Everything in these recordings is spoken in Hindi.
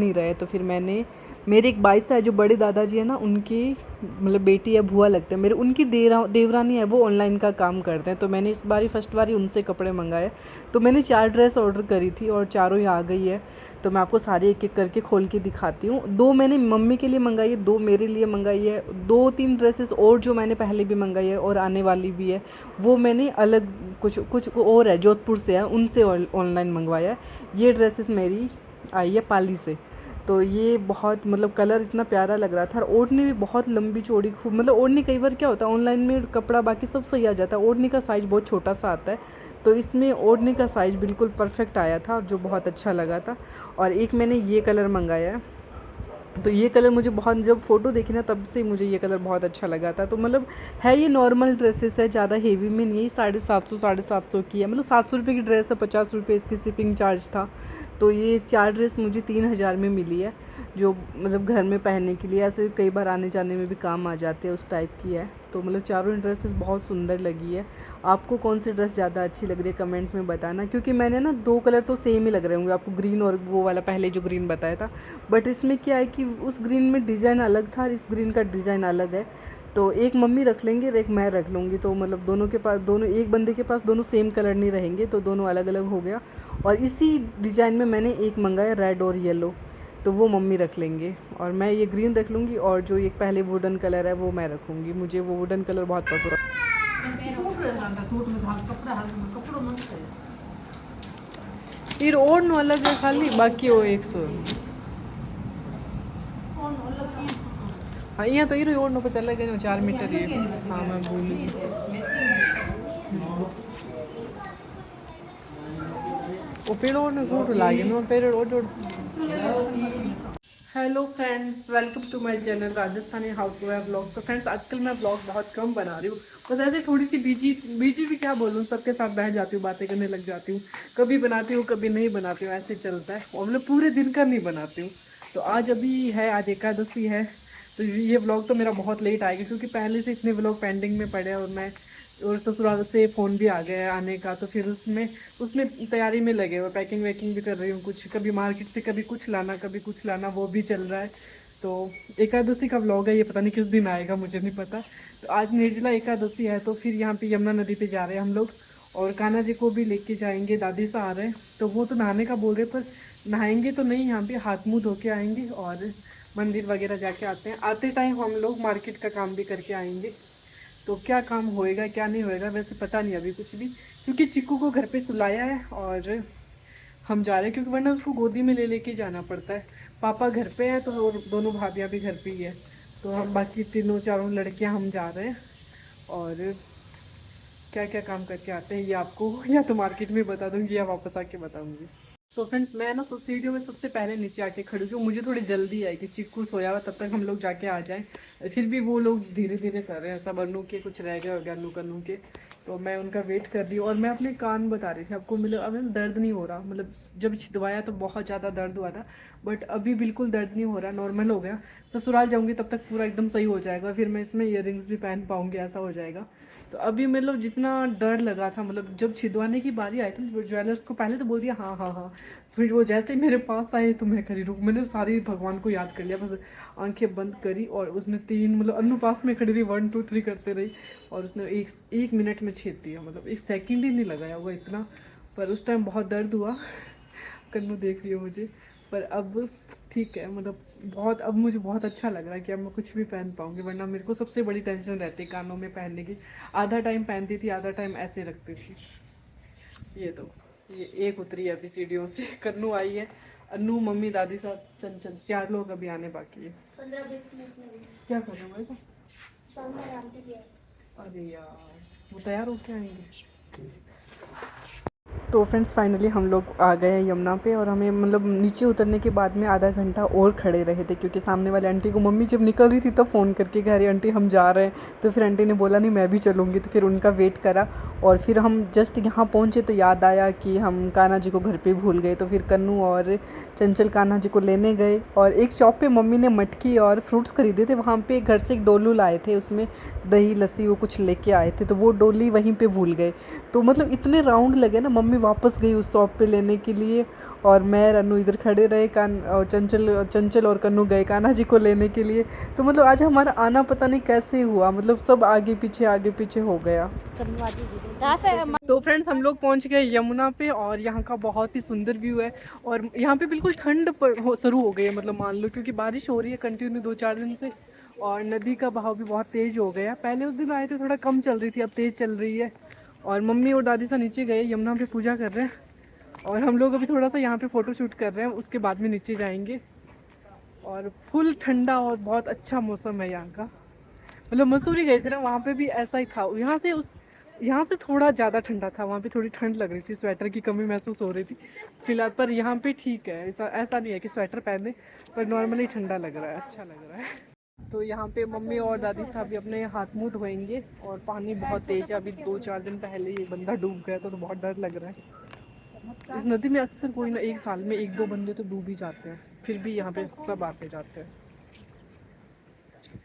नहीं रहे, तो फिर मैंने मेरे एक 22 है जो बड़े दादाजी है ना, उनकी मतलब बेटी है, भुआ लगते हैं मेरे, उनकी देवरानी है, वो ऑनलाइन का काम करते हैं। तो मैंने इस बारी फर्स्ट बारी उनसे कपड़े मंगाए। तो मैंने 4 ड्रेस ऑर्डर करी थी और चारों ही आ गई है। तो मैं आपको सारी एक एक करके खोल के दिखाती हूँ। 2 मैंने मम्मी के लिए मंगाई है, 2 मेरे लिए मंगाई है, 2-3 ड्रेसेस और जो मैंने पहले भी मंगाई है और आने वाली भी है, वो मैंने अलग कुछ कुछ और है जोधपुर से है, उनसे ऑनलाइन मंगवाया है। ये ड्रेसेस मेरी आई है पाली से। तो ये बहुत मतलब कलर इतना प्यारा लग रहा था, और ओढ़नी भी बहुत लंबी चौड़ी खूब, मतलब ओढ़नी कई बार क्या होता है ऑनलाइन में कपड़ा बाकी सब सही आ जाता है, ओढ़नी का साइज़ बहुत छोटा सा आता है। तो इसमें ओढ़नी का साइज़ बिल्कुल परफेक्ट आया था, जो बहुत अच्छा लगा था। और एक मैंने ये कलर मंगाया है, तो ये कलर मुझे बहुत, जब फ़ोटो देखी ना तब से मुझे ये कलर बहुत अच्छा लगा था। तो मतलब है ये नॉर्मल ड्रेसेस है, ज़्यादा हेवी में नहीं है, 750 की है, मतलब 700 रुपये की ड्रेस है, 50 रुपये इसकी शिपिंग चार्ज था। तो ये 4 ड्रेस मुझे 3000 में मिली है, जो मतलब घर में पहनने के लिए, ऐसे कई बार आने जाने में भी काम आ जाते हैं, उस टाइप की है। तो मतलब चारों ड्रेसेस बहुत सुंदर लगी है। आपको कौन सी ड्रेस ज़्यादा अच्छी लग रही है कमेंट में बताना, क्योंकि मैंने ना 2 कलर तो सेम ही लग रहे होंगे आपको, ग्रीन और वो वाला पहले जो ग्रीन बताया था। बट इसमें क्या है कि उस ग्रीन में डिज़ाइन अलग था और इस ग्रीन का डिज़ाइन अलग है। तो एक मम्मी रख लेंगे और एक मैं रख लूँगी, तो मतलब दोनों के पास, दोनों एक बंदे के पास दोनों सेम कलर नहीं रहेंगे, तो दोनों अलग अलग हो गया। और इसी डिज़ाइन में मैंने एक मंगाया रेड और येलो, तो वो मम्मी रख लेंगे और मैं ये ग्रीन रख लूँगी, और जो एक पहले वुडन कलर है वो मैं रखूँगी। मुझे वो वुडन कलर बहुत पसंद है। फिर ओढ़ अलग है खाली, बाकी वो 100। हाँ यहाँ तो ये ओढ़ पर चला गया 4 मीटर ये। हाँ मैं भूल वो पेड़ ओढ़ने घूट लागे मैं पेड़ ओढ़ ओढ़। Hello friends, welcome to my channel Rajasthani house wife blog. तो फ्रेंड्स आजकल मैं ब्लॉग बहुत कम बना रही हूँ, बस ऐसे थोड़ी सी बिजी बिजी भी क्या बोलूँ, सबके साथ बैठ जाती हूँ, बातें करने लग जाती हूँ। कभी बनाती हूँ कभी नहीं बनाती हूँ, ऐसे चलता है, और मतलब पूरे दिन का नहीं बनाती हूँ। तो आज अभी है, आज एकादशी है, तो ये व्लॉग तो मेरा बहुत लेट आएगा, क्योंकि पहले से इतने व्लॉग पेंडिंग में पड़े हैं, और मैं और ससुराल से फ़ोन भी आ गया है आने का, तो फिर उसमें उसमें तैयारी में लगे हुए, पैकिंग वैकिंग भी कर रही हूँ, कुछ कभी मार्केट से कभी कुछ लाना कभी कुछ लाना, वो भी चल रहा है। तो एकादशी का व्लॉग है ये, पता नहीं किस दिन आएगा, मुझे नहीं पता। तो आज निर्जला एकादशी है, तो फिर यहाँ पे यमुना नदी पे जा रहे हैं हम लोग, और कान्हा जी को भी लेके जाएंगे, दादी से आ रहे हैं। तो वो तो नहाने का बोल रहे, पर नहाएंगे तो नहीं, यहाँ पे हाथ मुँह धो के आएंगे और मंदिर वगैरह जाके आते हैं। आते टाइम हम लोग मार्केट का काम भी करके आएंगे। तो क्या काम होएगा क्या नहीं होएगा वैसे पता नहीं अभी कुछ भी, क्योंकि चिक्कू को घर पे सुलाया है और हम जा रहे हैं, क्योंकि वरना उसको गोदी में ले लेके जाना पड़ता है। पापा घर पे हैं, तो और दोनों भाभियाँ भी घर पे ही है, तो हम बाकी तीनों चारों लड़कियां हम जा रहे हैं। और क्या क्या काम करके आते हैं ये आपको या तो मार्केट में बता दूंगी या वापस आके बताऊंगी। तो फ्रेंड्स मैं ना सीढ़ियों में सबसे पहले नीचे आके खड़ी हूँ, मुझे थोड़ी जल्दी है कि चिक्कू सोया हुआ तब तक हम लोग जाके आ जाएं। फिर भी वो लोग धीरे धीरे कर रहे हैं, सब अनु के कुछ रह गए हो गया, अनु कन्नू के, तो मैं उनका वेट कर रही हूँ। और मैं अपने कान बता रही थी आपको, मतलब अब दर्द नहीं हो रहा, मतलब जब छिदवाया तो बहुत ज़्यादा दर्द हुआ था, बट अभी बिल्कुल दर्द नहीं हो रहा, नॉर्मल हो गया। ससुराल जाऊँगी तब तक पूरा एकदम सही हो जाएगा, फिर मैं इसमें ईयररिंग्स भी पहन पाऊँगी, ऐसा हो जाएगा। तो अभी मतलब जितना डर लगा था, मतलब जब छिदवाने की बारी आई थी ज्वेलर्स को, पहले तो बोल दिया हाँ हाँ हाँ, फिर वो जैसे ही मेरे पास आए तो मैं करी रुक, मैंने सारी भगवान को याद कर लिया, बस आंखें बंद करी, और उसने 3 मतलब अनु पास में खड़ी रही, 1 2 3 करते रही, और उसने एक मिनट में छेद दिया, मतलब 1 सेकंड ही नहीं लगाया हुआ इतना। पर उस टाइम बहुत दर्द हुआ। कन्नू देख रही हो मुझे, पर अब ठीक है, मतलब बहुत, अब मुझे बहुत अच्छा लग रहा है कि अब मैं कुछ भी पहन पाऊँगी, वरना मेरे को सबसे बड़ी टेंशन रहती है कानों में पहनने की। आधा टाइम पहनती थी, आधा टाइम ऐसे रखती थी। ये तो ये एक उतरी है अभी सीढ़ियों से, कन्नू आई है, अन्नू मम्मी दादी साथ चंचल, 4 लोग अभी आने बाकी है। 15-20 मिनट में क्या कर रहे हो ऐसा? सामने आंटी भी है। अरे यार, वो तैयार होके आएंगे। तो फ्रेंड्स फाइनली हम लोग आ गए हैं यमुना पे, और हमें मतलब नीचे उतरने के बाद में आधा घंटा और खड़े रहे थे, क्योंकि सामने वाले आंटी को मम्मी जब निकल रही थी तब फ़ोन करके कह रही आंटी हम जा रहे हैं। तो फिर आंटी ने बोला नहीं मैं भी चलूँगी, तो फिर उनका वेट करा, और फिर हम जस्ट यहाँ पहुँचे तो याद आया कि हम कान्हा जी को घर पे भूल गए। तो फिर कन्नू और चंचल कान्हा जी को लेने गए, और एक शॉप पे मम्मी ने मटकी और फ्रूट्स खरीदे थे, वहाँ पे घर से एक डोलू लाए थे, उसमें दही लस्सी वो कुछ लेके आए थे, तो वो डोली वहीं पे भूल गए। तो मतलब इतने राउंड लगे ना, मम्मी वापस गई उस शॉप पे लेने के लिए, और मैं रन्नू इधर खड़े रहे, और चंचल और कन्नू गए कान्हा जी को लेने के लिए। तो मतलब आज हमारा आना पता नहीं कैसे हुआ, मतलब सब आगे पीछे हो गया। तो फ्रेंड्स हम लोग पहुंच गए यमुना पे, और यहाँ का बहुत ही सुंदर व्यू है। और यहाँ पे बिल्कुल ठंड शुरू हो गई है, मतलब मान लो, क्योंकि बारिश हो रही है कंटिन्यू 2-4 दिन से, और नदी का बहाव भी बहुत तेज़ हो गया। पहले उस दिन आए थे थोड़ा कम चल रही थी, अब तेज़ चल रही है। और मम्मी और दादी सा नीचे गए यमुना पे पूजा कर रहे हैं, और हम लोग अभी थोड़ा सा यहाँ पे फ़ोटो शूट कर रहे हैं, उसके बाद में नीचे जाएंगे। और फुल ठंडा और बहुत अच्छा मौसम है यहाँ का। मतलब मसूरी गए थे ना, वहाँ पे भी ऐसा ही था। यहाँ से थोड़ा ज़्यादा ठंडा था, वहाँ पे थोड़ी ठंड लग रही थी, स्वेटर की कमी महसूस हो रही थी फिलहाल। पर यहाँ पे ठीक है, ऐसा नहीं है कि स्वेटर पहने, पर नॉर्मली ठंडा लग रहा है, अच्छा लग रहा है। तो यहाँ पे मम्मी और दादी साहब भी अपने हाथ मुँह धोएंगे, और पानी बहुत तेज़ है। अभी 2-4 दिन पहले ये बंदा डूब गया था, तो बहुत डर लग रहा है। इस नदी में अक्सर कोई ना, एक साल में 1-2 बंदे तो डूब ही जाते हैं, फिर भी यहाँ पे सब आते जाते हैं।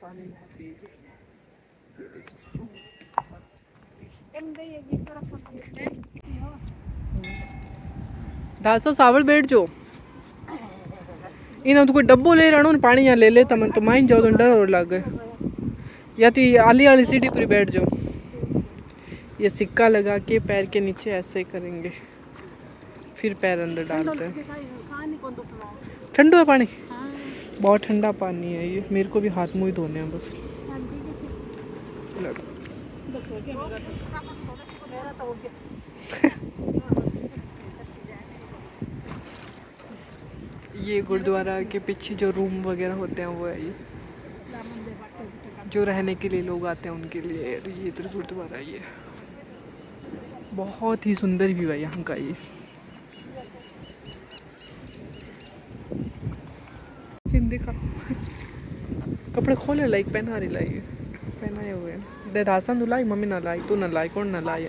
पानी बहुत तेज़ है। दासा सावल बैठ जो इन तो कोई डब्बो ले रहनो पानी यहाँ ले लेता मन तो माइन जाओ तो डर और लगे, या तो ये आली वाली सीढ़ी पर बैठ जाओ। ये सिक्का लगा के पैर के नीचे ऐसे करेंगे, फिर पैर अंदर डालते हैं। ठंडा है पानी, बहुत ठंडा पानी है ये। मेरे को भी हाथ मुँह धोने हैं बस। ये गुरुद्वारा के पीछे जो रूम वगैरह होते हैं वो है ये, जो रहने के लिए लोग आते हैं उनके लिए। ये इधर गुरुद्वारा, ये बहुत ही सुंदर व्यू है यहाँ का। ये दिखा कपड़े खोले लाइक पहना रही लाई, पहनाए हुए दे दासन दुलाई मम्मी ना लाई, तू ना लाई, कौन ना लाई।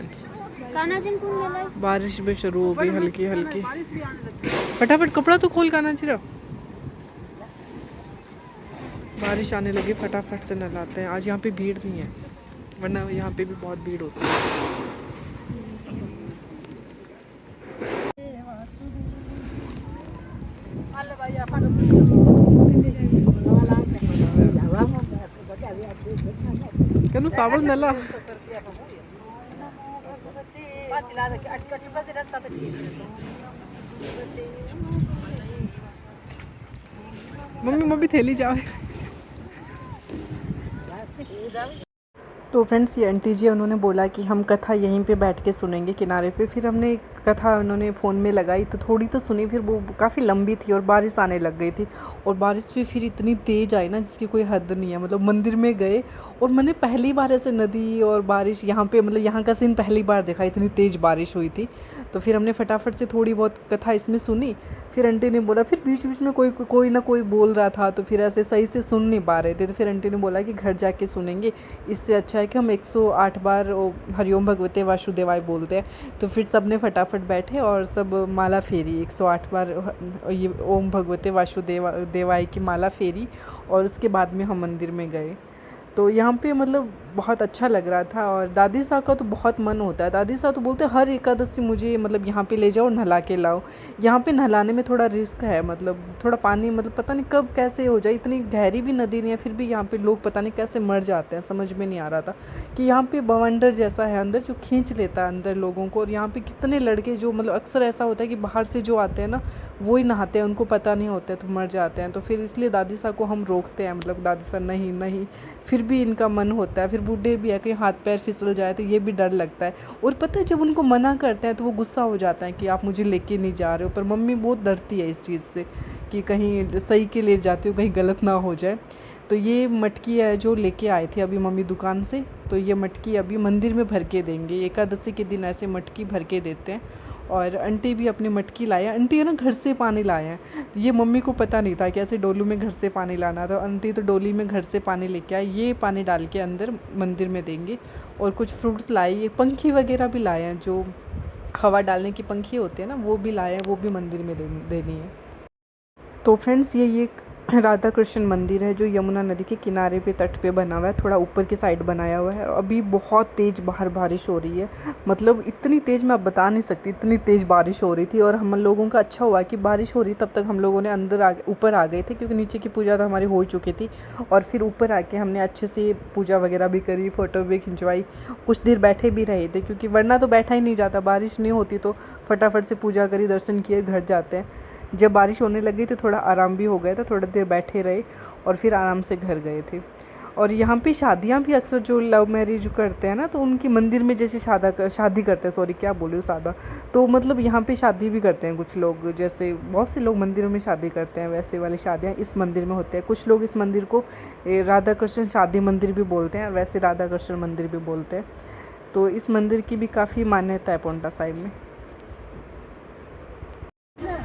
बारिश भी शुरू हो गई हल्की हल्की। फटाफट कपड़ा तो खोल काना चिरा, बारिश आने लगी, फटाफट से नहलाते हैं। आज यहाँ पे भीड़ नहीं है, वरना यहाँ पे भी बहुत भीड़ होती है। कनु सावन नला मम्मी मम्मी थैली जाओ। तो फ्रेंड्स ये आंटी जी उन्होंने बोला कि हम कथा यहीं पे बैठ के सुनेंगे किनारे पे। फिर हमने कथा उन्होंने फ़ोन में लगाई तो थोड़ी तो सुनी, फिर वो काफ़ी लंबी थी और बारिश आने लग गई थी। और बारिश भी फिर इतनी तेज़ आई ना जिसकी कोई हद नहीं है। मतलब मंदिर में गए और मैंने पहली बार ऐसे नदी और बारिश यहाँ पे, मतलब यहाँ का सीन पहली बार देखा, इतनी तेज़ बारिश हुई थी। तो फिर हमने फटाफट से थोड़ी बहुत कथा इसमें सुनी। फिर आंटी ने बोला, फिर बीच बीच में कोई ना कोई बोल रहा था, तो फिर ऐसे सही से सुन नहीं पा रहे थे। तो फिर आंटी ने बोला कि घर जाके सुनेंगे, इससे अच्छा है कि हम 108 बार हरिओम भगवते वासुदेवाय बोलते हैं। तो फिर सब ने फटाफट बैठे और सब माला फेरी, 108 बार ये ओम भगवते वासुदेवाय की माला फेरी, और उसके बाद में हम मंदिर में गए। तो यहाँ पे मतलब बहुत अच्छा लग रहा था। और दादी साहब का तो बहुत मन होता है, दादी साहब तो बोलते हैं हर एकादशी मुझे मतलब यहाँ पे ले जाओ, नहला के लाओ। यहाँ पे नहलाने में थोड़ा रिस्क है, मतलब थोड़ा पानी मतलब पता नहीं कब कैसे हो जाए, इतनी गहरी भी नदी नहीं है, फिर भी यहाँ पे लोग पता नहीं कैसे मर जाते हैं। समझ में नहीं आ रहा था कि यहाँ पे बवंडर जैसा है अंदर, जो खींच लेता है अंदर लोगों को। और यहाँ पे कितने लड़के जो मतलब अक्सर ऐसा होता है कि बाहर से जो आते हैं ना वो ही नहाते हैं, उनको पता नहीं होता है तो मर जाते हैं। तो फिर इसलिए दादी साहब को हम रोकते हैं, मतलब दादी साहब नहीं नहीं, फिर भी इनका मन होता है। फिर बूढ़े भी है, कहीं हाथ पैर फिसल जाए तो ये भी डर लगता है। और पता है जब उनको मना करते हैं तो वो गुस्सा हो जाता है कि आप मुझे लेके नहीं जा रहे हो। पर मम्मी बहुत डरती है इस चीज़ से कि कहीं सही के ले जाती हो, कहीं गलत ना हो जाए। तो ये मटकी है जो लेके आए थे अभी मम्मी दुकान से, तो ये मटकी अभी मंदिर में भर के देंगे। एकादशी के दिन ऐसे मटकी भर के देते हैं। और आंटी भी अपनी मटकी लाए, आंटी है ना घर से पानी लाए हैं। तो ये मम्मी को पता नहीं था कि ऐसे डोलू में घर से पानी लाना था। आंटी तो डोली में घर से पानी लेके आए, ये पानी डाल के अंदर मंदिर में देंगे। और कुछ फ्रूट्स लाए, ये पंखी वगैरह भी लाए हैं, जो हवा डालने की पंखी होती है ना, वो भी लाए हैं, वो भी मंदिर में देनी है। तो फ्रेंड्स ये राधा कृष्ण मंदिर है जो यमुना नदी के किनारे पे तट पे बना हुआ है, थोड़ा ऊपर की साइड बनाया हुआ है। अभी बहुत तेज़ बाहर बारिश हो रही है, मतलब इतनी तेज़ मैं अब बता नहीं सकती, इतनी तेज़ बारिश हो रही थी। और हम लोगों का अच्छा हुआ कि बारिश हो रही तब तक हम लोगों ने ऊपर आ गए थे, क्योंकि नीचे की पूजा तो हमारी हो चुकी थी। और फिर ऊपर आके हमने अच्छे से पूजा वगैरह भी करी, फ़ोटो भी खिंचवाई, कुछ देर बैठे भी रहे थे, क्योंकि वरना तो बैठा ही नहीं जाता, बारिश नहीं होती तो फटाफट से पूजा करी, दर्शन किए, घर जाते हैं। जब बारिश होने लगी तो थोड़ा आराम भी हो गया था, थोड़ा देर बैठे रहे और फिर आराम से घर गए थे। और यहाँ पे शादियाँ भी अक्सर जो लव मैरिज करते हैं ना, तो उनकी मंदिर में जैसे शादी करते हैं, सॉरी क्या बोल रही हूँ, सादा, तो मतलब यहाँ पे शादी भी करते हैं कुछ लोग, जैसे बहुत से लोग मंदिरों में शादी करते हैं, वैसे वाली शादियाँ इस मंदिर में होते हैं। कुछ लोग इस मंदिर को राधा कृष्ण शादी मंदिर भी बोलते हैं और वैसे राधा कृष्ण मंदिर भी बोलते हैं। तो इस मंदिर की भी काफ़ी मान्यता है पाउंटा साहिब में।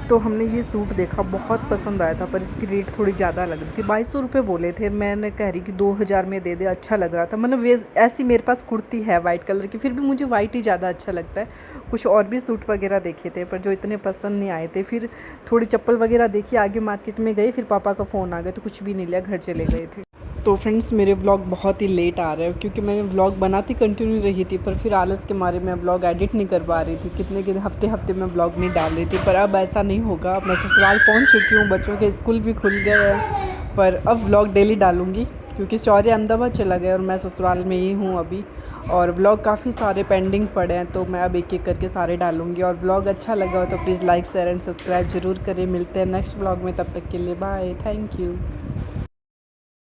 तो हमने ये सूट देखा, बहुत पसंद आया था, पर इसकी रेट थोड़ी ज़्यादा लग रही थी, 2200 रुपये बोले थे। मैंने कह रही कि 2000 में दे दे, अच्छा लग रहा था। मतलब वे ऐसी मेरे पास कुर्ती है वाइट कलर की, फिर भी मुझे वाइट ही ज़्यादा अच्छा लगता है। कुछ और भी सूट वगैरह देखे थे पर जो इतने पसंद नहीं आए थे। फिर थोड़ी चप्पल वगैरह देखी, आगे मार्केट में गए, फिर पापा का फ़ोन आ गया तो कुछ भी नहीं लिया, घर चले गए थे। तो फ्रेंड्स मेरे व्लॉग बहुत ही लेट आ रहे हैं, क्योंकि मैंने व्लॉग बनाती कंटिन्यू रही थी, पर फिर आलस के मारे मैं व्लॉग एडिट नहीं कर पा रही थी। कितने हफ्ते मैं व्लॉग नहीं डाल रही थी, पर अब ऐसा नहीं होगा। मैं ससुराल पहुंच चुकी हूँ, बच्चों के स्कूल भी खुल गए हैं, पर अब व्लॉग डेली डालूँगी, क्योंकि शौर्य अहमदाबाद चला गया और मैं ससुराल में ही हूँ अभी। और व्लॉग काफ़ी सारे पेंडिंग पड़े हैं, तो मैं अब एक एक करके सारे डालूँगी। और व्लॉग अच्छा लगा हो तो please like share and subscribe ज़रूर करें। मिलते हैं नेक्स्ट व्लॉग में, तब तक के लिए बाय, थैंक यू।